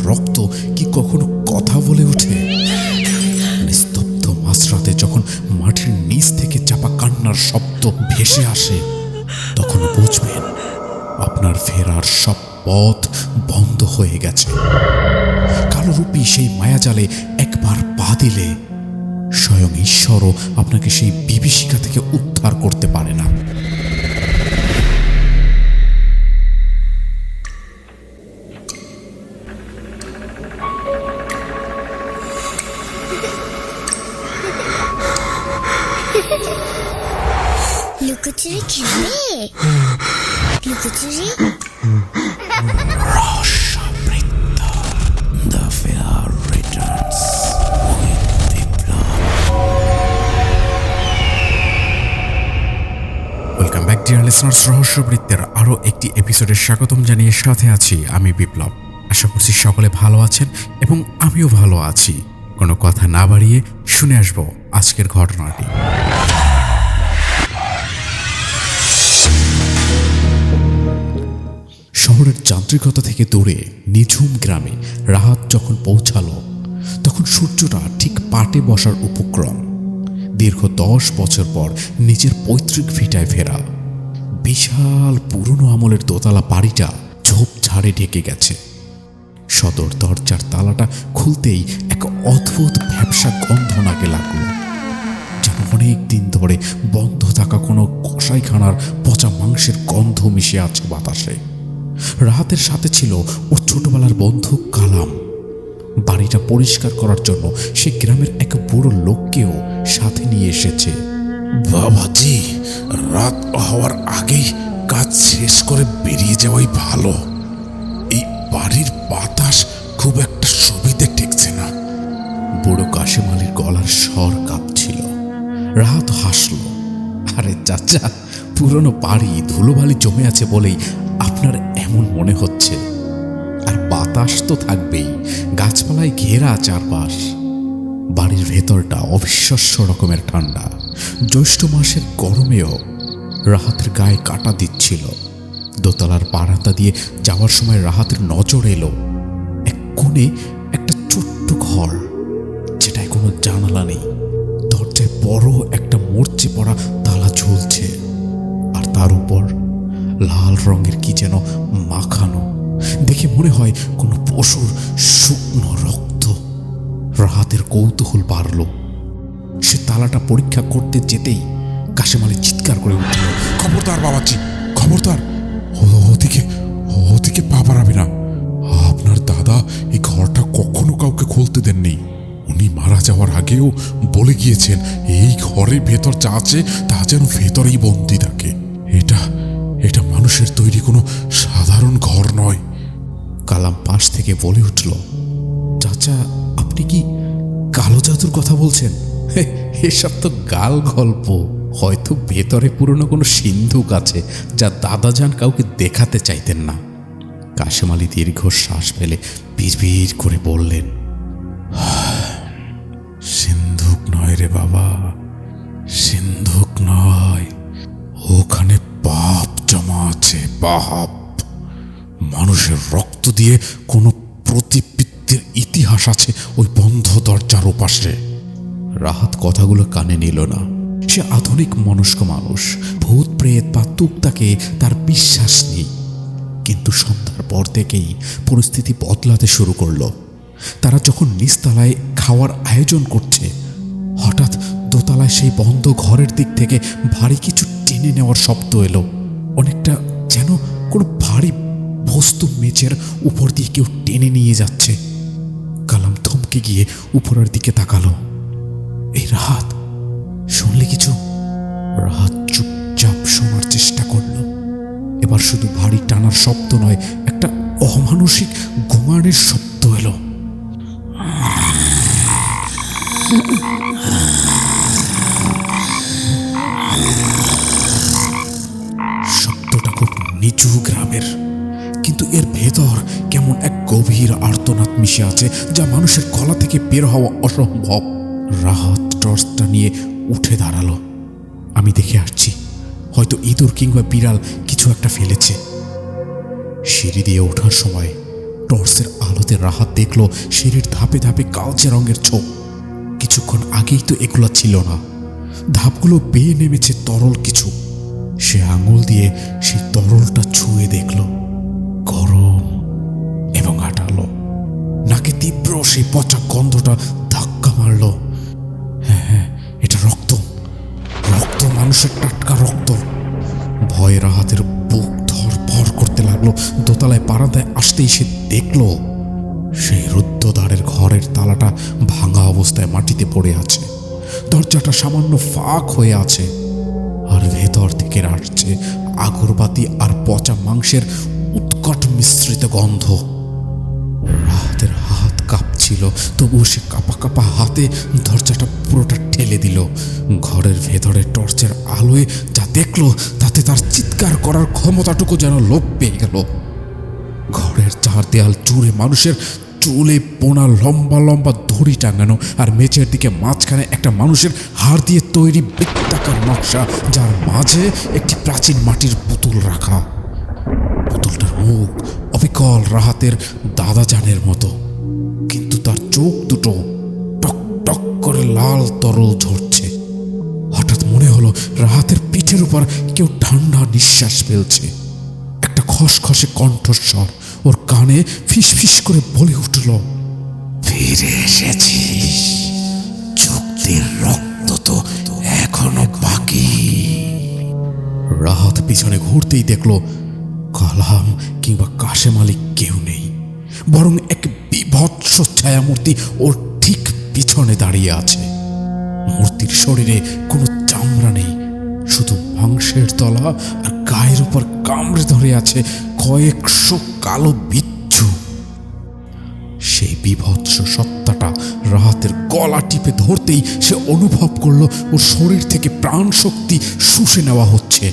রক্ত কি কখনো কথা বলে ওঠে? নিস্তব্ধ মাঝরাতে যখন মাটির নিচ থেকে চাপা কান্নার শব্দ ভেসে আসে, তখন বুঝবেন আপনার ফেরার সব পথ বন্ধ হয়ে গেছে। কালোরূপী সেই মায়াজালে একবার পা দিলে স্বয়ং ঈশ্বরও আপনাকে সেই বিভীষিকা থেকে উদ্ধার করতে পারে না। লুকোচুরি খেলবে? লুকোচুরি? Rahasyabritta, The Fear Returns with Biplab. Welcome back dear listeners, রহস্যবৃত্তের আরও একটি এপিসোডের স্বাগতম জানিয়ে সাথে আছি আমি বিপ্লব। আশা করছি সকলে ভালো আছেন এবং আমিও ভালো আছি। কোনো কথা না বাড়িয়ে শুনে আসব আজকের ঘটনাটি। শহরের যান্ত্রিকতা থেকে দূরে নিঝুম গ্রামে রাহাত যখন পৌঁছালো, তখন সূর্যটা ঠিক পাটে বসার উপক্রম। দীর্ঘ 10 বছর পর নিজের পৈতৃক ভিটায় ফেরা। বিশাল পুরনো আমলের দোতলা বাড়িটা ঝোপঝাড়ে ঢেকে গেছে। সদর দরজার তালাটা খুলতেই এক অদ্ভুত ভ্যাপসা গন্ধ নাকে লাগলো, যেন অনেক দিন ধরে বন্ধ থাকা কোনো কসাইখানার পচা মাংসের গন্ধ মিশে আছে বাতাসে। রাহাতের সাথে ছিল ওর ছোটবেলার বন্ধু কালাম। বাড়িটা পরিষ্কার করার জন্য সে গ্রামের এক বুড়ো লোককেও সাথে নিয়ে এসেছে। বাবাজি, রাত হওয়ার আগেই কাজ শেষ করে বেরিয়ে যাওয়াই ভালো। এই বাড়ির বাতাস খুব একটা সুবিধে ঠেকছে না। বুড়ো কাশেম আলীর গলার স্বর কাঁপছিল। রাহাত হাসল। আরে চাচা, পুরনো বাড়ি ধুলোবালি জমে আছে বলেই আপনার এমন মনে হচ্ছে। আর বাতাস তো থাকবেই, গাছপালায় ঘেরা চারপাশ। বাড়ির ভেতরটা অবিশ্বাস্য রকমের ঠান্ডা। জ্যৈষ্ঠ মাসের গরমেও রাহাতের গায়ে কাটা দিচ্ছিল। দোতলার বারান্দা দিয়ে যাওয়ার সময় রাহাতের নজর এলো এক কোণে একটা ছোট্ট ঘর, যেটায় কোনো জানালা নেই। দরজায় বড় একটা মরচে পড়া তালা ঝুলছে, আর তার উপর লাল রঙের কি যেন মাখানো। দেখে মনে হয় কোনো পশুর শুকনো রক্ত। রাহাতের কৌতূহল বাড়ল। সে তালাটা পরীক্ষা করতে যেতেই কাশেম আলী চিৎকার করে উঠল, খবরদার বাবাজি, খবরদার! ওদিকে ওদিকে পা বাড়াবে না। আপনার দাদা এই ঘরটা কখনো কাউকে খুলতে দেননি। উনি মারা যাওয়ার আগেও বলে গিয়েছেন এই ঘরের ভেতর যা আছে তা যেন ভেতরেই বন্দি থাকে। এটা মানুষের তৈরি কোনো সাধারণ ঘর নয়। কালাম পাশ থেকে বলে উঠল, চাচা, আপনি কি কালো জাদুর কথা বলছেন? এসব তো গাল গল্প। হয়তো ভেতরে পুরনো কোনো সিন্ধুক আছে যা দাদাজান কাউকে দেখাতে চাইতেন না। কাশেম আলী দীর্ঘ শ্বাস ফেলে বিড়বিড় করে বললেন, সিন্ধুক নয় রে বাবা, সিন্ধুক নয়। ওখানে পাপ জমা আছে, পাপ। মানুষের রক্ত দিয়ে কোনো প্রতিপিত্তির ইতিহাস আছে ওই বন্ধ দরজার ওপাশে। রাহাত কথাগুলো কানে নিল না। সে আধুনিক মনস্ক মানুষ। ভূত প্রেত বা তুকতাকে তার বিশ্বাস নেই। কিন্তু সন্ধ্যার পর থেকেই পরিস্থিতি বদলাতে শুরু করলো। তারা যখন নিচতলায় খাওয়ার আয়োজন করছে, হঠাৎ দোতলায় সেই বন্ধ ঘরের দিক থেকে ভারী কিছু টেনে নেওয়ার শব্দ এলো। অনেকটা যেন কোনো ভারী বস্তু মেঝের উপর দিয়ে কেউ টেনে নিয়ে যাচ্ছে। কালাম থমকে গিয়ে উপরের দিকে তাকালো। এই রাহাত, শুনলে কিছু? রাহাত চুপচাপ শোনার চেষ্টা করল। এবার শুধু ভারী টানার শব্দ নয়, একটা অমানসিক ঘুমানোর শব্দ এলো। শব্দটা খুব নিচু গ্রামের, কিন্তু এর ভেতর কেমন এক গভীর আর্তনাদ মিশে আছে যা মানুষের গলা থেকে বের হওয়া অসম্ভব। রাহাত টর্চটা নিয়ে উঠে দাঁড়ালো। আমি দেখে আসছি, হয়তো ইঁদুর কিংবা বিড়াল কিছু একটা ফেলেছে। সিঁড়ি দিয়ে ওঠার সময় টর্চের আলোতে রাহাত দেখলো সিঁড়ির ধাপে ধাপে কালচে রঙের ছোপ। কিছুক্ষণ আগেই তো এগুলো ছিল না। ধাপগুলো বেয়ে নেমেছে তরল কিছু। সে আঙুল দিয়ে সেই তরলটা ছুঁয়ে দেখল, গরম এবং আঠালো। নাকে তীব্র সেই পচা গন্ধটা ধাক্কা মারল। হ্যাঁ, এটা রক্ত, রক্ত, মানুষের টাটকা রক্ত। ভয়ে রাহাতের বুক ধরফর করতে লাগলো। দোতলায় বারান্দায় আসতেই সে দেখল সেই রুদ্ধদ্বারের ঘরের তালাটা ভাঙা অবস্থায় মাটিতে পড়ে আছে। দরজাটা সামান্য ফাঁক হয়ে আছে, আর ভেতর থেকে আসছে আগরবাতি আর পচা মাংসের উৎকট মিশ্রিত গন্ধ। রাহাতের হাত কাঁপছিল, তবুও সে কাঁপা কাঁপা হাতে দরজাটা পুরোটা ঠেলে দিল। ঘরের ভেতরে টর্চের আলোয় যা দেখলো তাতে তার চিৎকার করার ক্ষমতাটুকু যেন লোপ পেয়ে গেল। ঘরের চার দেয়াল জুড়ে মানুষের চুলে বোনা লম্বা লম্বা দড়ি টাঙানো, আর মেঝের দিকে মাঝখানে একটা মানুষের হাড় দিয়ে তৈরি বৃত্তাকার নকশা, যার মাঝে একটি প্রাচীন মাটির পুতুল রাখা। পুতুলটার মুখ অবিকল রাহাতের দাদাজানের মতো, কিন্তু তার চোখ দুটো টক টক করে লাল তরল ঝরছে। হঠাৎ মনে হলো রাহাতের পিঠের উপর কেউ ঠান্ডা নিঃশ্বাস ফেলছে। একটা খসখসে কণ্ঠস্বর ওর কানে ফিস ফিস করে বলে উঠল, ফিরে এসেছিস, চুক্তির রক্ত তো এখনো বাকি। রাহাত পিছনে ঘুরতেই দেখলো কালাম কিংবা কাশেম আলী কেউ নেই, বরং এক বিভৎস ছায়ামূর্তি ওর ঠিক পিছনে দাঁড়িয়ে আছে। মূর্তির শরীরে কোনো চামড়া নেই, শুধু মাংসের তলা, আর গায়ের উপর কামড়ে ধরে আছে কয়েকশো কালো বিচ্ছু। সেই বিভৎস সত্তাটা রাহাতের গলা টিপে ধরতেই সে অনুভব করলো ওর শরীর থেকে প্রাণ শক্তি শুষে নেওয়া হচ্ছে।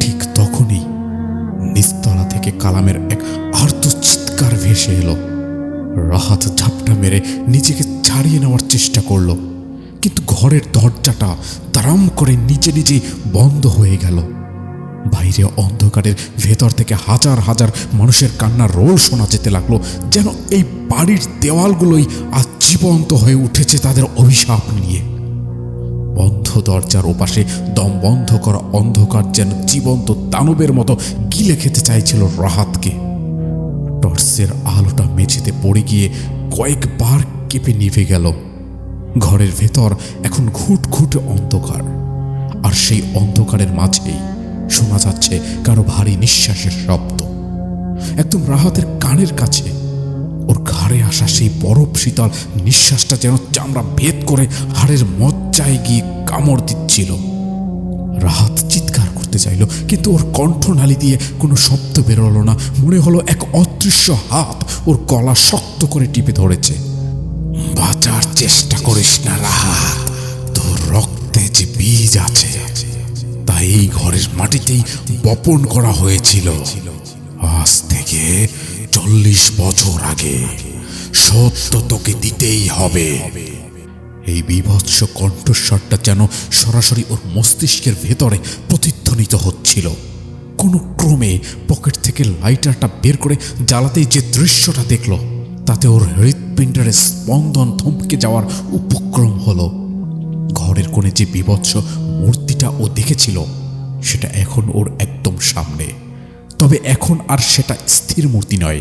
ঠিক তখনই নিচতলা থেকে কালামের এক আর্ত চিৎকার ভেসে এলো। রাহাত ঝাপটা মেরে নিজেকে ছাড়িয়ে নেওয়ার চেষ্টা করলো, কিন্তু ঘরের দরজাটা তারাম করে নিজে নিজেই বন্ধ হয়ে গেল। বাইরে অন্ধকারের ভেতর থেকে হাজার হাজার মানুষের কান্নার রোল শোনা যেতে লাগলো, যেন এই বাড়ির দেওয়ালগুলোই আজ জীবন্ত হয়ে উঠেছে তাদের অভিশাপ নিয়ে। বন্ধ দরজার ওপাশে দম বন্ধ করা অন্ধকার যেন জীবন্ত দানবের মতো গিলে খেতে চাইছিল রাহাতকে। টর্চের আলোটা মেঝেতে পড়ে গিয়ে কয়েকবার কেঁপে নিভে গেল। ঘরের ভেতর এখন ঘুটঘুটে অন্ধকার, আর সেই অন্ধকারের মাঝেই শোনা যাচ্ছে কারো ভারী নিঃশ্বাসের শব্দ, একদম রাহাতের কানের কাছে। ওর ঘাড়ে আসা সেই বরফ শীতল নিঃশ্বাসটা যেন চামড়া ভেদ করে হাড়ের মজ্জায় গিয়ে কামড় দিচ্ছিল। রাহাত চিৎকার করতে চাইল, কিন্তু ওর কণ্ঠনালী দিয়ে কোনো শব্দ বেরোলো না। মনে হলো এক অদৃশ্য হাত ওর গলা শক্ত করে টিপে ধরেছে। বাঁচার চেষ্টা করিস না রাহাত, তোর রক্তে যে বীজ আছে তাই এই ঘরের মাটিতেই বপন করা হয়েছিল। আজ থেকে 40 বছর আগে সত্য তোকে দিতেই হবে। এই বিভৎস কণ্ঠস্বরটা যেন সরাসরি ওর মস্তিষ্কের ভেতরে প্রতিধ্বনিত হচ্ছিল। কোনো ক্রমে পকেট থেকে লাইটারটা বের করে জ্বালাতেই যে দৃশ্যটা দেখল, তাতে ওর হৃৎপিণ্ডের স্পন্দন থমকে যাওয়ার উপক্রম হলো। ঘরের কোণে যে বিভৎস মূর্তিটা ও দেখেছিল সেটা এখন ওর একদম সামনে, তবে এখন আর সেটা স্থির মূর্তি নয়।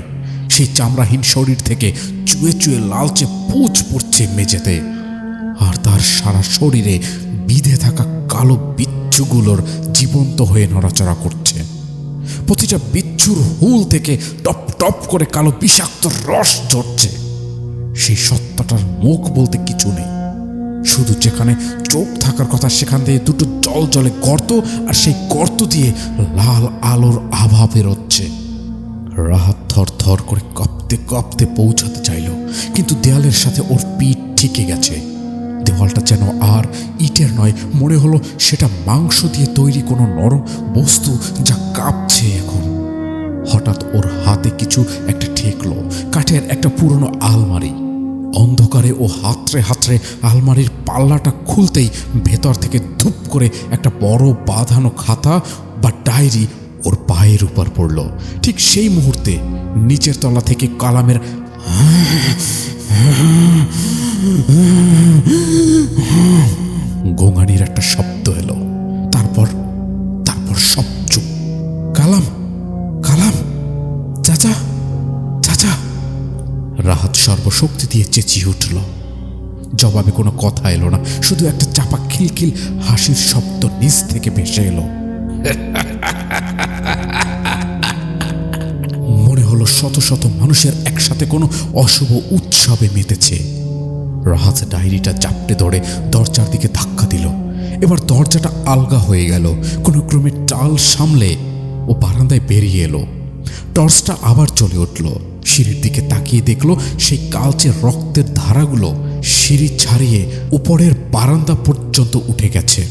সেই চামড়াহীন শরীর থেকে চুয়ে চুয়ে লালচে পুঁজ পড়ছে মেঝেতে, আর তার সারা শরীরে বিঁধে থাকা কালো বিচ্ছুগুলোর জীবন্ত হয়ে নড়াচড়া করছে। প্রতিটা বিচ্ছুর হুল থেকে টপ টপ করে কালো বিষাক্ত রস ঝরছে। সেই সত্তাটার মুখ বলতে কিছু নেই, শুধু যেখানে চোখ থাকার কথা সেখান থেকে দুটো জল জলে গর্ত, আর সেই গর্ত দিয়ে লাল আলোর আভা বেরোচ্ছে। রাহাত থর থর করে কাঁপতে কাঁপতে পৌঁছাতে চাইল, কিন্তু দেয়ালের সাথে ওর পিঠ ঠেকে গেছে। দেওয়ালটা যেন আর ইটের নয়, মনে হলো সেটা মাংস দিয়ে তৈরি কোনো নরম বস্তু যা কাঁপছে এখন। হঠাৎ ওর হাতে কিছু একটা ঠেকলো, কাঠের একটা পুরনো আলমারি। অন্ধকারে ও হাতড়ে হাতড়ে আলমারির পাল্লাটা খুলতেই ভেতর থেকে ধুপ করে একটা বড় বাঁধানো খাতা বা ডায়েরি ওর পায়ের উপর পড়ল। ঠিক সেই মুহূর্তে নিচের তলা থেকে কালামের গোঙানির একটা শব্দ এলো। তারপর সব চুপ। কালাম, কালাম, চাচা, চাচা। রাহাত সর্বশক্তি দিয়ে চেঁচিয়ে উঠল। জবাবে কোনো কথা এলো না, শুধু একটা চাপা খিলখিল হাসির শব্দ নিচ থেকে ভেসে এলো। মনে হলো শত শত মানুষের একসাথে কোনো অশুভ উৎসবে মেতেছে। রাহাত ডায়েরিটা চাপটে ধরে দরজার দিকে ধাক্কা দিল। এবার দরজাটা আলগা হয়ে গেল। কোনো ক্রমে টাল সামলে ও বারান্দায় বেরিয়ে এলো। টর্চটা আবার চলে উঠল। সিঁড়ির দিকে তাকিয়ে দেখলো সেই কালচে রক্তের ধারাগুলো সিঁড়ি ছাড়িয়ে উপরের বারান্দা পর্যন্ত উঠে গেছে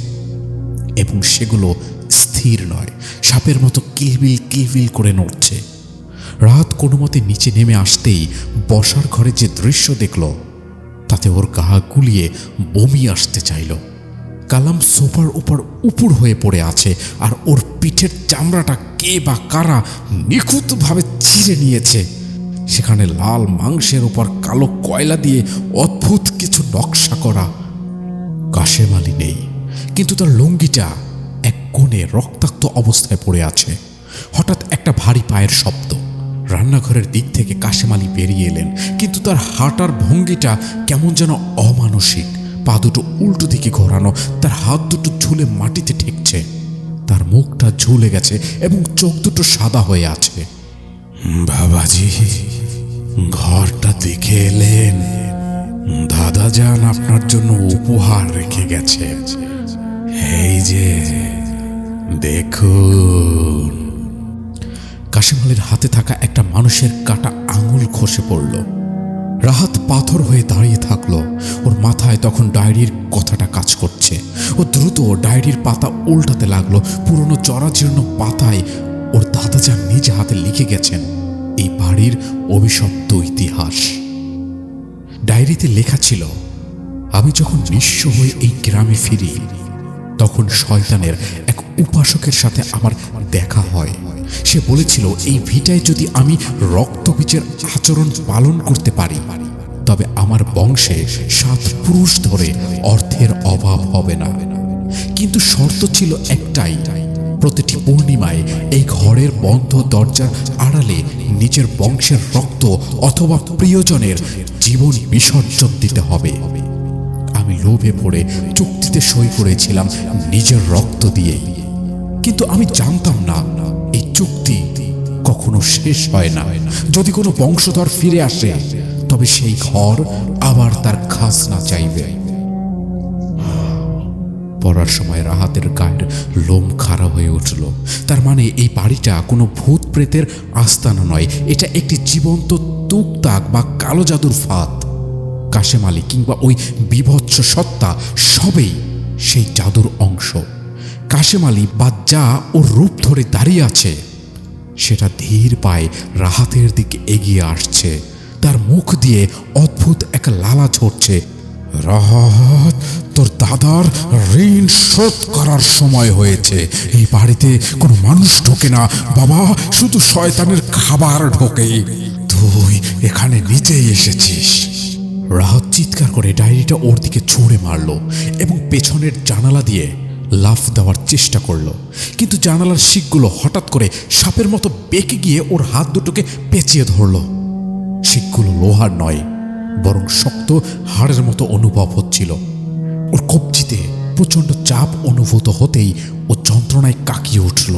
এবং সেগুলো স্থির নয়, সাপের মতো কিলবিল কিলবিল করে নড়ছে। রাত কোনো মতে নিচে নেমে আসতেই বসার ঘরে যে দৃশ্য দেখল তাতে ওর গা গুলিয়ে বমি আসতে চাইল। কালাম সোফার উপর উপুড় হয়ে পড়ে আছে, আর ওর পিঠের চামড়াটা কে বা কারা নিখুঁতভাবে ছিঁড়ে নিয়েছে। সেখানে লাল মাংসের উপর কালো কয়লা দিয়ে অদ্ভুত কিছু নকশা করা। কাশেম আলী নেই, কিন্তু তার লুঙ্গিটা এক কোণে রক্তাক্ত অবস্থায় পড়ে আছে। হঠাৎ একটা ভারী পায়ের শব্দ। রান্নাঘরের দিক থেকে কাশেম আলী বেরিয়ে এলেন, কিন্তু তার হাঁটার ভঙ্গিটা কেমন যেন অমানসিক। পা দুটো উল্টো দিকে ঘোরানো, তার হাত দুটো ঝুলে মাটিতে ঠেকছে। তার মুখটা ঝুলে গেছে এবং চোখ দুটো সাদা হয়ে আছে। বাবাজি, ঘরটা দেখে এলেন? দাদা যান আপনার জন্য উপহার রেখে গেছে। এই যে দেখুন। কাশেম আলীর হাতে থাকা একটা মানুষের কাটা আঙুল খসে পড়ল। রাহাত পাথর হয়ে দাঁড়িয়ে থাকলো। ওর মাথায় তখন ডায়েরির কথাটা কাজ করছে। ও দ্রুত ডায়েরির পাতা উল্টাতে লাগলো। পুরনো জরাজীর্ণ পাতায় ওর দাদা যান নিজে হাতে লিখে গেছেন এই বাড়ির অভিশপ্ত ইতিহাস। ডায়েরিতে লেখা ছিল, আমি যখন নিঃস্ব হয়ে এই গ্রামে ফিরি তখন শয়তানের এক উপাসকের সাথে আমার দেখা হয়। সে বলেছিল এই ভিটায় যদি আমি রক্তবীজের আচরণ পালন করতে পারি তবে আমার বংশে 7 পুরুষ ধরে অর্থের অভাব হবে না। কিন্তু শর্ত ছিল একটাই, প্রতিটি পূর্ণিমায় এই ঘরের বন্ধ দরজার আড়ালে নিজের বংশের রক্ত অথবা প্রিয়জনের জীবন বিসর্জন দিতে হবে। আমি লোভে পড়ে চুক্তিতে সই করেছিলাম নিজের রক্ত দিয়ে, কিন্তু আমি জানতাম না এই চুক্তি কখনো শেষ হয় না। যদি কোনো বংশধর ফিরে আসে তবে সেই ঘর আবার তার খাজনা চাইবে। পড়ার সময় রাহাতের গায়ের লোম খাড়া হয়ে উঠল। তার মানে এই বাড়িটা কোনো ভূত প্রেতের আস্তানা নয়, এটা একটি জীবন্ত তুকতাক বা কালো জাদুর ফাঁদ। কাশেম আলী কিংবা ওই বিভৎস সত্তা সবেই সেই জাদুর অংশ। কাশেম আলী বা যা ওর রূপ ধরে দাঁড়িয়ে আছে সেটা ধীর পায়ে রাহাতের দিকে এগিয়ে আসছে। তার মুখ দিয়ে অদ্ভুত এক লালা ঝরছে। রাহাত, তোর দাদার ঋণ শোধ করার সময় হয়েছে। এই বাড়িতে কোনো মানুষ ঢোকে না বাবা, শুধু শয়তানের খাবার ঢোকে। তুই এখানে নিজেই এসেছিস। রাহাত চিৎকার করে ডায়েরিটা ওর দিকে ছুঁড়ে মারল এবং পেছনের জানালা দিয়ে লাফ দেওয়ার চেষ্টা করলো। কিন্তু জানালার শিকগুলো হঠাৎ করে সাপের মতো বেঁকে গিয়ে ওর হাত দুটোকে পেঁচিয়ে ধরল। শিকগুলো লোহার নয়, বরং শক্ত হাড়ের মতো অনুভব হচ্ছিল। ওর কবজিতে প্রচণ্ড চাপ অনুভূত হতেই ও যন্ত্রণায় কাঁকিয়ে উঠল।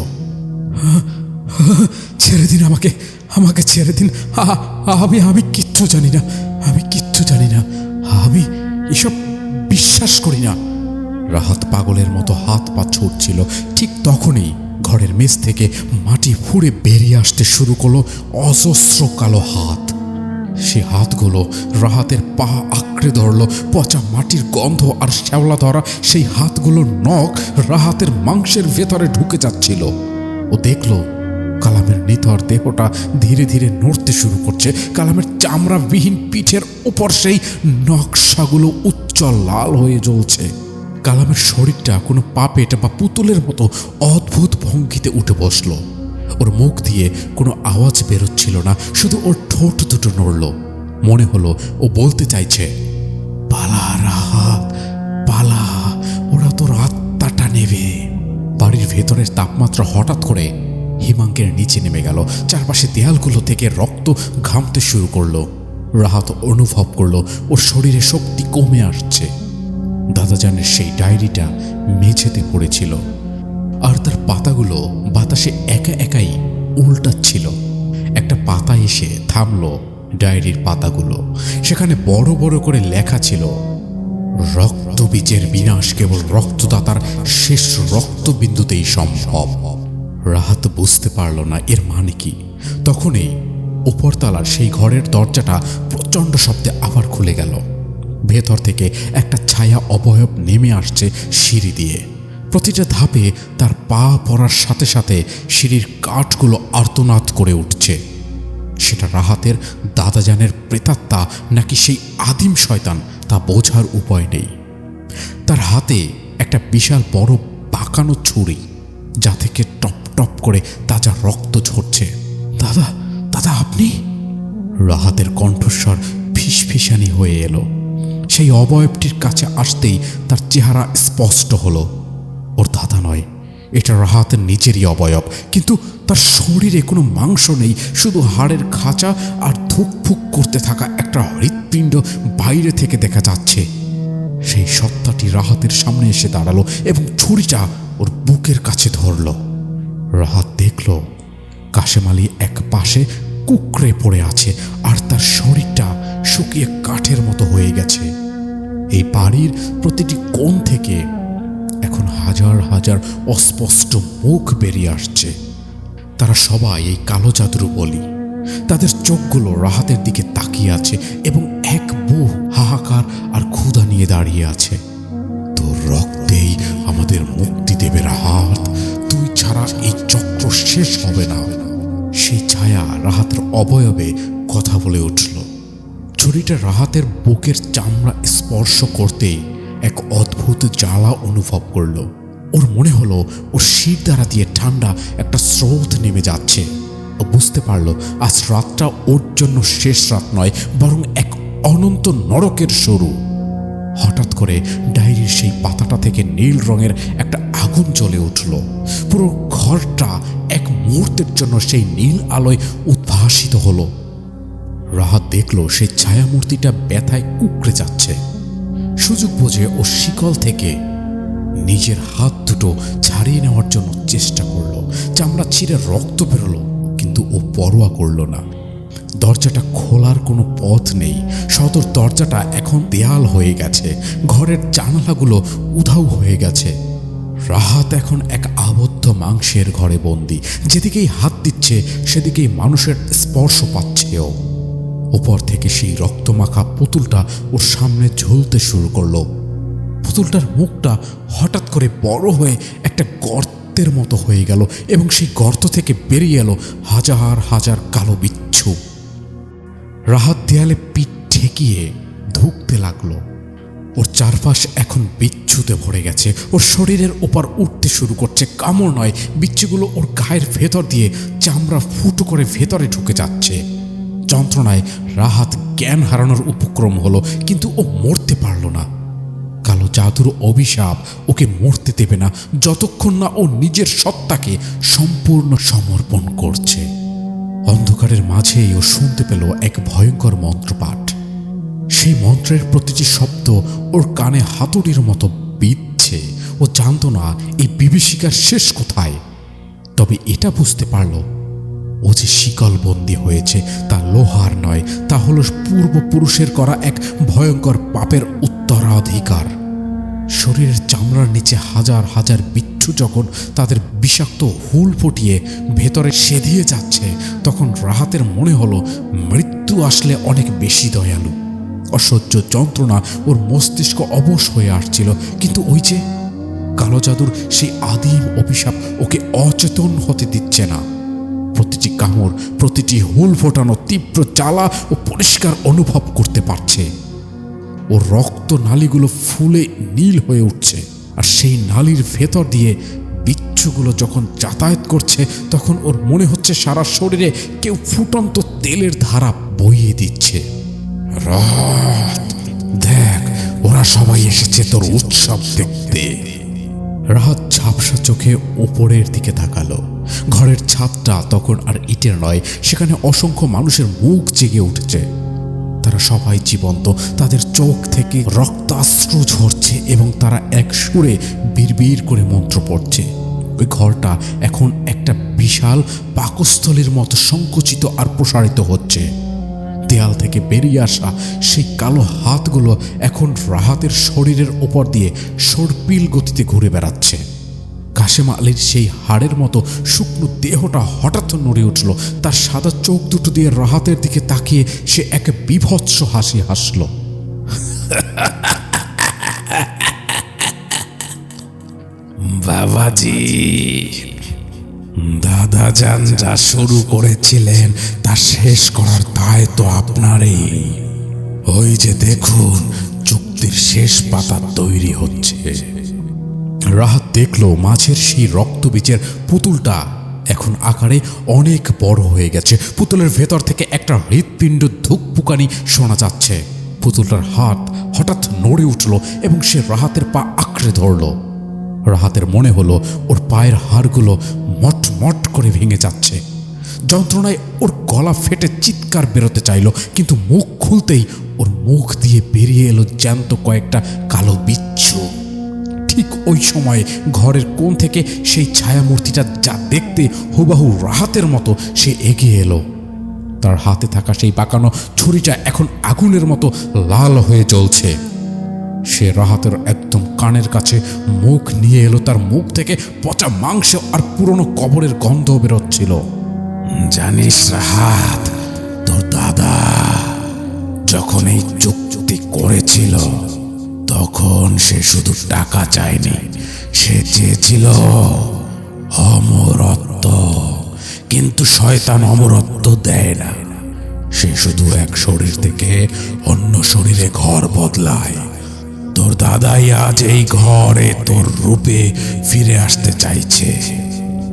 ছেড়ে দিন আমাকে, আমাকে ছেড়ে দিন। আমি কিচ্ছু জানি না, আমি কিচ্ছু জানি না, আমি এসব বিশ্বাস করি না। রাহাত পাগলের মতো হাত পা ছুটছিল। ঠিক তখনই ঘরের মেঝ থেকে মাটি ফুঁড়ে বেরিয়ে আসতে শুরু করলো অজস্র কালো হাত। সে হাতগুলো রাহাতের পা আঁকড়ে ধরল। পচা মাটির গন্ধ আর শ্যাওলা ধরা সেই হাতগুলোর নখ রাহাতের মাংসের ভেতরে ঢুকে যাচ্ছিল। ও দেখল কালামের নিথর দেহটা ধীরে ধীরে নড়তে শুরু করছে। কালামের চামড়াবিহীন পিঠের উপর সেই নকশাগুলো উজ্জ্বল লাল হয়ে জ্বলছে। কালামের শরীরটা কোনো পাপেট বা পুতুলের মতো অদ্ভুত ভঙ্গিতে উঠে বসল। ওর মুখ দিয়ে কোনো আওয়াজ বেরোচ্ছিল না, শুধু ওর ঠোঁট দুটো নড়ল। মনে হলো ও বলতে চাইছে, পালা রাহাত পালা, ওরা তোর আত্মাটা নেবে। বাড়ির ভেতরের তাপমাত্রা হঠাৎ করে হিমাঙ্কের নিচে নেমে গেল। চারপাশে দেয়ালগুলো থেকে রক্ত ঘামতে শুরু করলো। রাহাত অনুভব করলো ওর শরীরে শক্তি কমে আসছে। দাদাজানের সেই ডায়েরিটা মেঝেতে পড়েছিল, আর তার পাতাগুলো বাতাসে একা একাই উল্টাচ্ছিল। একটা পাতা এসে থামলো ডায়েরির পাতাগুলো। সেখানে বড় বড় করে লেখা ছিল, রক্তবীজের বিনাশ কেবল রক্তদাতার শেষ রক্তবিন্দুতেই সম্ভব। রাহাত বুঝতে পারল না এর মানে কি। তখনই উপরতলার সেই ঘরের দরজাটা প্রচণ্ড শব্দে আবার খুলে গেল। ভেতর থেকে একটা ছায়া অবয়ব নেমে আসছে সিঁড়ি দিয়ে। প্রতিটা ধাপে তার পা পড়ার সাথে সাথে সিঁড়ির কাঠগুলো আর্তনাদ করে উঠছে। সেটা রাহাতের দাদাজানের প্রেতাত্মা নাকি সেই আদিম শয়তান তা বোঝার উপায় নেই। তার হাতে একটা বিশাল বড় বাঁকানো ছুরি, যা থেকে টপ টপ করে তাজা রক্ত ঝরছে। দাদা, দাদা আপনি? রাহাতের কণ্ঠস্বর ফিসফিসানি হয়ে এলো। সেই অবয়বটির কাছে আসতেই তার চেহারা স্পষ্ট হলো। ওর দাদা নয়, এটা রাহাতের নিজেরই অবয়ব, কিন্তু তার শরীরে কোনো মাংস নেই, শুধু হাড়ের খাঁচা আর ধুকফুক করতে থাকা একটা হৃৎপিণ্ড বাইরে থেকে দেখা যাচ্ছে। সেই সত্তাটি রাহাতের সামনে এসে দাঁড়ালো এবং ছুরিটা ওর বুকের কাছে ধরল। রাহাত দেখল কাশেম আলী এক পাশে কুঁকড়ে পড়ে আছে, আর তার শরীরটা শুকিয়ে কাঠের মতো হয়ে গেছে। এই বাড়ির প্রতিটি কোণ থেকে এখন হাজার হাজার অস্পষ্ট মুখ বেরিয়ে আসছে। তারা সবাই এই কালো জাদুর বলি। তাদের চোখগুলো রাহাতের দিকে তাকিয়ে আছে এবং এক বুহ হাহাকার আর ক্ষুধা নিয়ে দাঁড়িয়ে আছে। তোর রক্তেই আমাদের মুক্তি দেবে রাহাত, তুই ছাড়া এই চক্র শেষ হবে না। সেই ছায়া রাহাতের অবয়বে কথা বলে উঠল। ছুরিটা রাহাতের বুকের চামড়া স্পর্শ করতেই এক অদ্ভুত জ্বালা অনুভব করল। ওর মনে হলো ওর শির দ্বারা দিয়ে ঠান্ডা একটা স্রোত নেমে যাচ্ছে। ও বুঝতে পারল আজ রাতটা ওর জন্য শেষ রাত নয়, বরং এক অনন্ত নরকের শুরু। হঠাৎ করে ডায়েরির সেই পাতাটা থেকে নীল রঙের একটা আগুন জ্বলে উঠল। পুরো ঘরটা এক মুহূর্তের জন্য সেই নীল আলোয় উদ্ভাসিত হলো। রাহাত দেখল সেই ছায়ামূর্তিটা ব্যথায় কুঁকড়ে যাচ্ছে। সুযোগ বুঝে ও শিকল থেকে নিজের হাত দুটো ছাড়িয়ে নেওয়ার জন্য চেষ্টা করল। চামড়া ছিঁড়ে রক্ত বেরোলো, কিন্তু ও পরোয়া করল না। দরজাটা খোলার কোনো পথ নেই। সদর দরজাটা এখন দেয়াল হয়ে গেছে। ঘরের জানালাগুলো উধাও হয়ে গেছে। রাহাত এখন এক আবদ্ধ মাংসের ঘরে বন্দি। যেদিকেই হাত দিচ্ছে সেদিকেই মানুষের স্পর্শ পাচ্ছেও। উপর থেকে সেই রক্তমাখা পুতুলটা ওর সামনে ঝুলতে শুরু করলো। পুতুলটার মুখটা হঠাৎ করে বড় হয়ে একটা গর্তের মতো হয়ে গেল এবং সেই গর্ত থেকে বেরিয়ে এলো হাজার হাজার কালো বিচ্ছু। রাহাত দেয়ালে পিঠ ঠেকিয়ে ধুঁকতে লাগলো। ওর চারপাশ এখন বিচ্ছুতে ভরে গেছে। ওর শরীরের ওপর উঠতে শুরু করছে। কামড় নয়, বিচ্ছুগুলো ওর গায়ের ভেতর দিয়ে চামড়া ফুটো করে ভেতরে ঢুকে যাচ্ছে। যন্ত্রণায় রাহাত জ্ঞান হারানোর উপক্রম হলো, কিন্তু ও মরতে পারল না। কালো জাদুর অভিশাপ ওকে মরতে দেবে না যতক্ষণ না ও নিজের সত্তাকে সম্পূর্ণ সমর্পণ করছে। অন্ধকারের মাঝেই ও শুনতে পেল এক ভয়ঙ্কর মন্ত্রপাঠ। সেই মন্ত্রের প্রতিটি শব্দ ওর কানে হাতুড়ির মতো বিঁধছে। ও জানত না এই বিভীষিকার শেষ কোথায়, তবে এটা বুঝতে পারল ও যে শিকলবন্দি হয়েছে তা লোহার নয়, তা হলো পূর্বপুরুষের করা এক ভয়ঙ্কর পাপের উত্তরাধিকার। শরীরের চামড়ার নিচে হাজার হাজার বিচ্ছু যখন তাদের বিষাক্ত হুল ফুটিয়ে ভেতরে সেধিয়ে যাচ্ছে, তখন রাহাতের মনে হলো মৃত্যু আসলে অনেক বেশি দয়ালু। অসহ্য যন্ত্রণা ওর মস্তিষ্ক অবশ হয়ে আসছিল, কিন্তু ওই যে কালো জাদুর সেই আদিম অভিশাপ ওকে অচেতন হতে দিচ্ছে না। প্রতিটি কামড়, প্রতিটি হুল ফোটানো তীব্র জ্বালা ও পরিষ্কার অনুভব করতে পারছে। ও রক্ত নালীগুলো ফুলে নীল হয়ে উঠছে, আর সেই নালীর ভেতর দিয়ে বিচ্ছুগুলো যখন যাতায়াত করছে তখন ওর মনে হচ্ছে সারা শরীরে কেউ ফুটন্ত তেলের ধারা বইয়ে দিচ্ছে। রাত, দেখ ওরা সবাই এসেছে তোর উৎসব দেখতে। রাহাত ঝাপসা চোখে ওপরের দিকে তাকালো। ঘরের ছাদটা তখন আর ইটের নয়, সেখানে অসংখ্য মানুষের মুখ জেগে উঠেছে। তারা সবাই জীবন্ত, তাদের চোখ থেকে রক্তাশ্রু ঝরছে এবং তারা এক সুরে বিড়বিড় করে মন্ত্র পড়ছে। ওই ঘরটা এখন একটা বিশাল পাকস্থলীর মতো সংকুচিত আর প্রসারিত হচ্ছে। দেয়াল থেকে বেরিয়ে আসা সেই কালো হাতগুলো এখন রাহাতের শরীরের ওপর দিয়ে সর্পিল গতিতে ঘুরে বেড়াচ্ছে। কাশেম আলীর সেই হাড়ের মতো শুকনো দেহটা হঠাৎ নড়ে উঠল। তার সাদা চোখ দুটো দিয়ে রাহাতের দিকে তাকিয়ে সে এক বীভৎস হাসি হাসল। বাবাজি, দাদা যান যা শুরু করেছিলেন তা শেষ করার দায় তো আপনারই। ওই যে দেখুন, চুক্তির শেষ পাতা তৈরি হচ্ছে। রাহাত দেখল মাঝের সেই রক্তবীজের পুতুলটা এখন আকারে অনেক বড় হয়ে গেছে। পুতুলের ভেতর থেকে একটা হৃৎপিণ্ড ধুকপুকানি শোনা যাচ্ছে। পুতুলটার হাত হঠাৎ নড়ে উঠল এবং সে রাহাতের পা আঁকড়ে ধরল। রাহাতের মনে হলো ওর পায়ের হাড়গুলো মটমট করে ভেঙে যাচ্ছে। যন্ত্রণায় ওর গলা ফেটে চিৎকার বেরোতে চাইল, কিন্তু মুখ খুলতেই ওর মুখ দিয়ে বেরিয়ে এলো জ্যান্ত কয়েকটা কালো বিচ্ছু। ঠিক ওই সময় ঘরের কোণ থেকে সেই ছায়ামূর্তিটা, যা দেখতে হুবাহু রাহাতের মতো, সে এগিয়ে এলো। তার হাতে থাকা সেই বাঁকানো ছুরিটা এখন আগুনের মতো লাল হয়ে জ্বলছে। সে রাহাতের একদম কানের কাছে মুখ নিয়ে এলো। তার মুখ থেকে পচা মাংস আর পুরনো কবরের গন্ধ বেরোচ্ছিল। জানিস রাহাত, তোর দাদা যখন এই চুক্তি করেছিল তখন সে শুধু টাকা চায়নি, সে চেয়েছিল অমরত্ব। কিন্তু শয়তান অমরত্ব দেয় না, সে শুধু এক শরীর থেকে অন্য শরীরে ঘর বদলায়। তোর দাদাই আজ এই ঘরে তোর রূপে ফিরে আসতে চাইছে।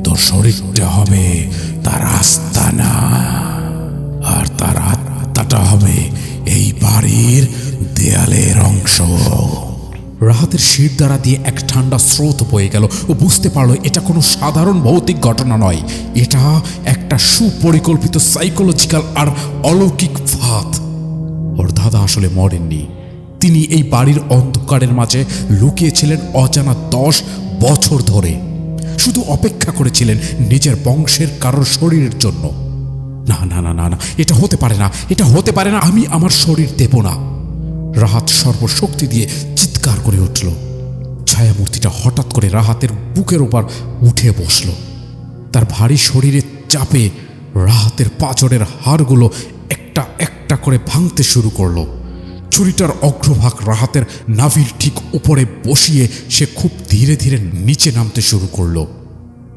তোর শরীরটা হবে তার আস্তানা, আর তার আত্মাটা হবে এই বাড়ির দেয়ালের অংশ। রাহাতের শির দ্বারা দিয়ে এক ঠান্ডা স্রোত বয়ে গেল। ও বুঝতে পারলো এটা কোনো সাধারণ ভৌতিক ঘটনা নয়, এটা একটা সুপরিকল্পিত সাইকোলজিক্যাল আর অলৌকিক ফাঁদ। ওর দাদা আসলে মরেননি, তিনি এই বাড়ির অন্ধকারের মাঝে লুকিয়েছিলেন অজানা 10 বছর ধরে। শুধু অপেক্ষা করেছিলেন নিজের বংশের কারোর শরীরের জন্য। না না না না না, এটা হতে পারে না, এটা হতে পারে না, আমি আমার শরীর দেব না। রাহাত সর্বশক্তি দিয়ে চিৎকার করে উঠল। ছায়ামূর্তিটা হঠাৎ করে রাহাতের বুকের উপর উঠে বসল। তার ভারী শরীরের চাপে রাহাতের পাঁজরের হাড়গুলো একটা একটা করে ভাঙতে শুরু করলো। ছুরিটার অগ্রভাগ রাহাতের নাভির ঠিক উপরে বসিয়ে সে খুব ধীরে ধীরে নিচে নামতে শুরু করলো।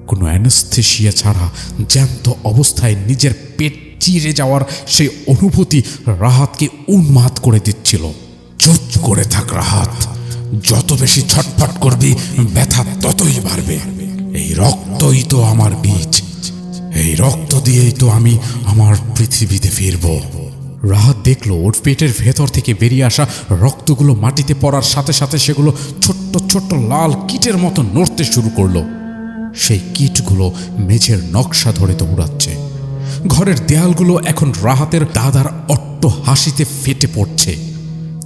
কোনো অ্যানেস্থেশিয়া ছাড়া জ্যান্ত অবস্থায় নিজের পেট চিরে যাওয়ার সেই অনুভূতি রাহাতকে উন্মাদ করে দিচ্ছিল। চুপ করে থাক রাহাত, যত বেশি ছটফট করবি ব্যথা ততই বাড়বে। এই রক্তই তো আমার বীজ, এই রক্ত দিয়েই তো আমি আমার পৃথিবীতে ফিরব। রাহাত দেখলো ওর পেটের ভেতর থেকে বেরিয়ে আসা রক্তগুলো মাটিতে পড়ার সাথে সাথে সেগুলো ছোট্ট ছোট্ট লাল কীটের মতো নড়তে শুরু করলো। সেই কীটগুলো মেঝের নকশা ধরে দৌড়াচ্ছে। ঘরের দেয়ালগুলো এখন রাহাতের দাদার অট্ট হাসিতে ফেটে পড়ছে।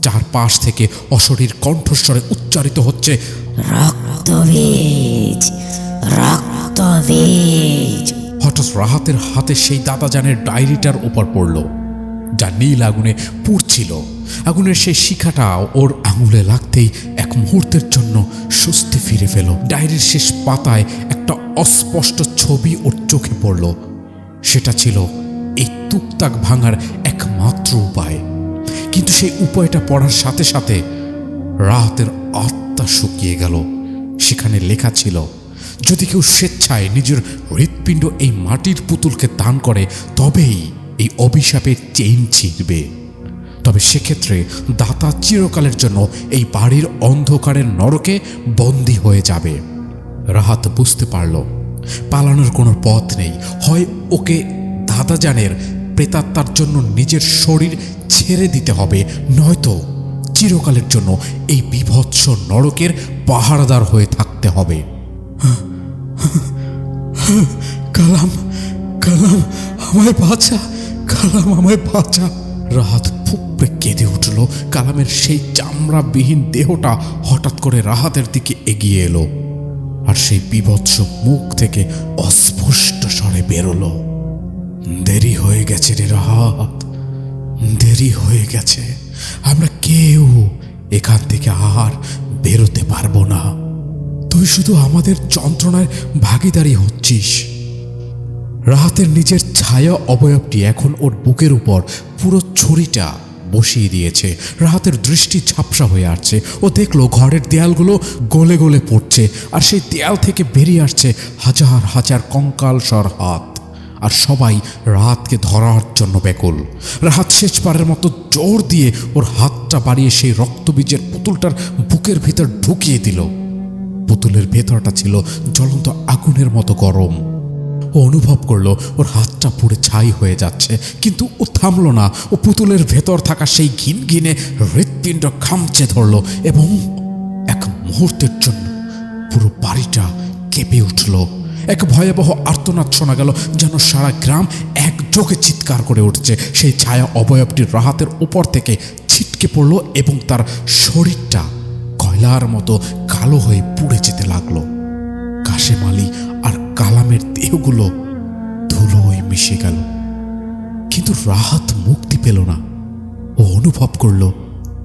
চারপাশ থেকে অশরীর কণ্ঠস্বরে উচ্চারিত হচ্ছে, রক্তবীজ, রক্তবীজ। হঠাৎ রাহাতের হাতে সেই দাদাজানের ডায়েরিটার উপর পড়ল, যা নীল আগুনে পুড়ছিল। আগুনের সেই শিখাটা ওর আঙুলে লাগতেই এক মুহূর্তের জন্য স্বস্তি ফিরে পেল। ডায়েরির শেষ পাতায় একটা অস্পষ্ট ছবি ওর চোখে পড়ল। সেটা ছিল এই তুকতাক ভাঙার একমাত্র উপায়। কিন্তু সেই উপায়টা পড়ার সাথে সাথে রাহাতের আত্মা শুকিয়ে গেল। সেখানে লেখা ছিল, যদি কেউ স্বেচ্ছায় নিজের হৃৎপিণ্ড এই মাটির পুতুলকে দান করে তবেই এই অভিশাপের চেইন ছিঁড়বে। তবে সেক্ষেত্রে দাতা চিরকালের জন্য এই বাড়ির অন্ধকারের নরকে বন্দী হয়ে যাবে। রাহাত বুঝতে পারল পালানোর কোনো পথ নেই। হয় ওকে দাদাজানের প্রেতাত্মার জন্য নিজের শরীর ছেড়ে দিতে হবে, নয়তো চিরকালের জন্য এই বীভৎস নরকের পাহারাদার হয়ে থাকতে হবে। কালাম, কালাম আমায় বাঁচা, কালাম আমায় বাঁচা। রাহাত ফুপড়ে কেঁদে উঠল। কালামের সেই চামড়াবিহীন দেহটা হঠাৎ করে রাহাতের দিকে এগিয়ে এলো, আর সেই বীভৎস মুখ থেকে অস্পষ্ট স্বরে বেরোলো, দেরি হয়ে গেছে রে রাহাত, দেরি হয়ে গেছে। আমরা কেউ এখান থেকে আর বেরোতে পারবো না। তুই শুধু আমাদের যন্ত্রণায় ভাগীদারি হচ্ছিস। রাহাতের নিজের ছায়া অবয়বটি এখন ওর বুকের উপর পুরো ছুরিটা বসিয়ে দিয়েছে। রাহাতের দৃষ্টি ঝাপসা হয়ে আসছে। ও দেখলো ঘরের দেয়ালগুলো গলে গলে পড়ছে, আর সেই দেয়াল থেকে বেরিয়ে আসছে হাজার হাজার কঙ্কালসার হাত, আর সবাই রাহাতকে ধরার জন্য ব্যাকুল। রাহাত শেষবারের মতো জোর দিয়ে ওর হাতটা বাড়িয়ে সেই রক্তবীজের পুতুলটার বুকের ভিতর ঢুকিয়ে দিল। পুতুলের ভেতরটা ছিল জ্বলন্ত আগুনের মতো গরম। ও অনুভব করলো ওর হাতটা পুড়ে ছাই হয়ে যাচ্ছে, কিন্তু ও থামলো না। ও পুতুলের ভেতর থাকা সেই ঘিনঘিনে হৃৎপিণ্ড খামচে ধরলো, এবং এক মুহূর্তের জন্য পুরো বাড়িটা কেঁপে উঠল। এক ভয়াবহ আর্তনাদ শোনা গেল, যেন সারা গ্রাম একযোগে চিৎকার করে উঠছে। সেই ছায়া অবয়বটি রাহাতের উপর থেকে ছিটকে পড়লো, এবং তার শরীরটা কয়লার মতো কালো হয়ে পুড়ে যেতে লাগলো। কাশেম আলী আর কালামের দেহগুলো ধুলোয় মিশে গেল, কিন্তু রাহাত মুক্তি পেল না। ও অনুভব করলো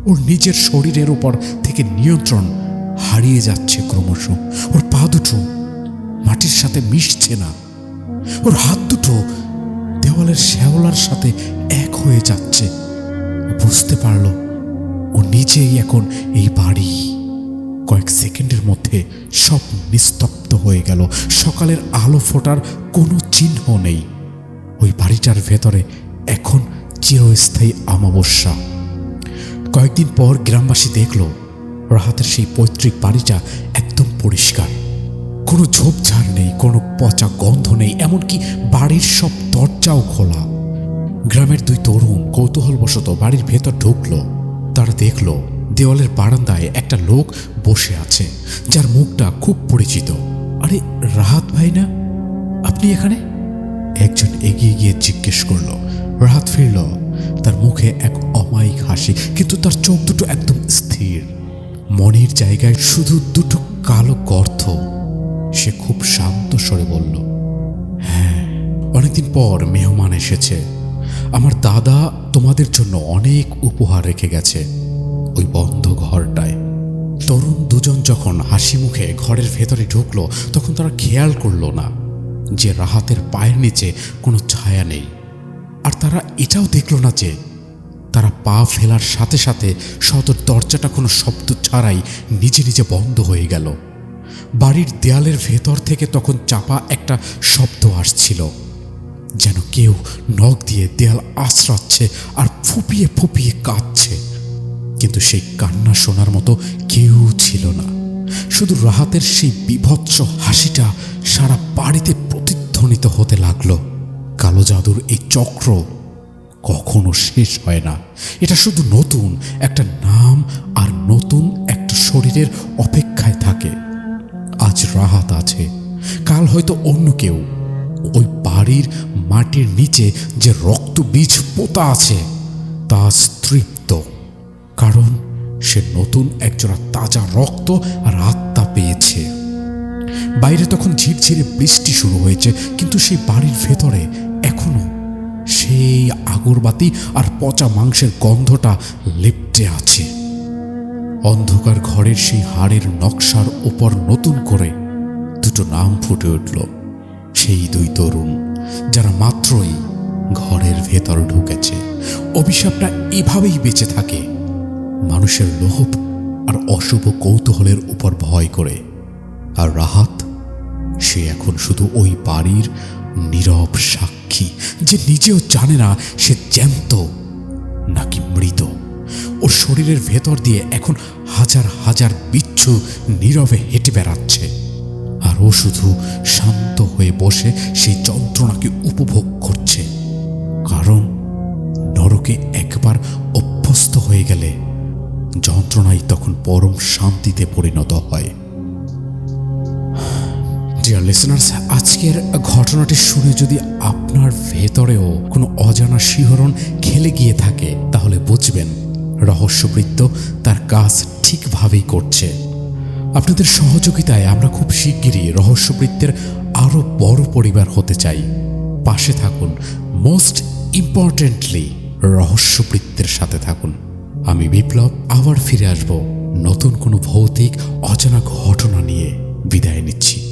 ওর নিজের শরীরের উপর থেকে নিয়ন্ত্রণ হারিয়ে যাচ্ছে ক্রমশ। ওর পা দুটো মাটির সাথে মিশছে না, ওর হাত দুটো দেওয়ালের শ্যাওলার সাথে এক হয়ে যাচ্ছে। বুঝতে পারল ও নিজেই এখন এই বাড়ি। কয়েক সেকেন্ডের মধ্যে সব নিস্তব্ধ হয়ে গেল। সকালের আলো ফোটার কোনো চিহ্ন নেই। ওই বাড়িটার ভেতরে এখন চিরস্থায়ী অমাবস্যা। কয়েকদিন পর গ্রামবাসী দেখল রাহাতের সেই পৈতৃক বাড়িটা একদম পরিষ্কার। কোনো ঝোপঝাড় নেই, কোনো পচা গন্ধ নেই, এমনকি বাড়ির সব দরজাও খোলা। গ্রামের দুই তরুণ কৌতূহলবশত বাড়ির ভেতর ঢুকলো। তারা দেখল দেওয়ালের বারান্দায় একটা লোক বসে আছে, যার মুখটা খুব পরিচিত। আরে রাহাত ভাই না, আপনি এখানে? একজন এগিয়ে গিয়ে জিজ্ঞেস করলো। রাহাত ফিরল। তার মুখে এক অমায়িক হাসি, কিন্তু তার চোখ দুটো একদম স্থির। মনের জায়গায় শুধু দুটো কালো গর্ত। সে খুব শান্ত স্বরে বলল, হ্যাঁ, অনেকদিন পর মেহমান এসেছে। আমার দাদা তোমাদের জন্য অনেক উপহার রেখে গেছে ওই বন্ধ ঘরটায়। তরুণ দুজন যখন হাসি মুখে ঘরের ভেতরে ঢুকলো, তখন তারা খেয়াল করলো না যে রাহাতের পায়ের নিচে কোনো ছায়া নেই। আর তারা এটাও দেখলো না যে তারা পা ফেলার সাথে সাথে সদর দরজাটা কোনো শব্দ ছাড়াই নিজে নিজে বন্ধ হয়ে গেল। বাড়ির দেয়ালের ভেতর থেকে তখন চাপা একটা শব্দ আসছিল, যেন কেউ নখ দিয়ে দেয়াল আঁচড়াচ্ছে আর ফুপিয়ে ফুপিয়ে কাঁদছে। কিন্তু সেই কান্না শোনার মতো কেউ ছিল না। শুধু রাহাতের সেই বীভৎস হাসিটা সারা বাড়িতে প্রতিধ্বনিত হতে লাগলো। কালো জাদুর এই চক্র কখনো শেষ হয় না। এটা শুধু নতুন একটা নাম আর নতুন একটা শরীরের অপেক্ষায় থাকে। আজ রাহাত আছে, কাল হয়তো অন্য কেউ। ওই বাড়ির মাটির নিচে যে রক্ত বীজ পোতা আছে তা তৃপ্ত, কারণ সে নতুন একজোড়া তাজা রক্ত আর আত্মা পেয়েছে। বাইরে তখন ঝিরঝিরে বৃষ্টি শুরু হয়েছে, কিন্তু সেই বাড়ির ভেতরে এখনো সেই আগরবাতি আর পচা মাংসের গন্ধটা লেপ্টে আছে। অন্ধকার ঘরের সেই হাড়ের নকশার উপর নতুন করে দুটো নাম ফুটে উঠল, সেই দুই তরুণ যারা মাত্রই ঘরের ভেতর ঢুকেছে। অভিশাপটা এভাবেই বেঁচে থাকে, মানুষের লোভ আর অশুভ কৌতূহলের উপর ভয় করে। আর রাহাত, সে এখন শুধু ওই বাড়ির নীরব সাক্ষী, যে নিজেও জানে না সে জ্যান্ত নাকি মৃত। ওর শরীরের ভেতর দিয়ে এখন হাজার হাজার বিচ্ছু নীরবে হেঁটে বেড়াচ্ছে, আর ও শুধু শান্ত হয়ে বসে সেই যন্ত্রণাকে উপভোগ করছে। কারণ নরকে একবার অভ্যস্ত হয়ে গেলে যন্ত্রণাই তখন পরম শান্তিতে পরিণত হয়। ডিয়ার লিসেনার্স, আজকের ঘটনাটি শুনে যদি আপনার ভেতরেও কোনো অজানা শিহরণ খেলে গিয়ে থাকে, তাহলে বুঝবেন রহস্যবৃত্ত তার কাজ ঠিকভাবেই করছে। আপনাদের সহযোগিতায় আমরা খুব শিগগিরই রহস্যবৃত্তের আরও বড় পরিবার হতে চাই। পাশে থাকুন, মোস্ট ইম্পর্টেন্টলি রহস্যবৃত্তের সাথে থাকুন। আমি বিপ্লব আবার ফিরে আসব নতুন কোনো ভৌতিক অজানা ঘটনা নিয়ে। বিদায় নিচ্ছি।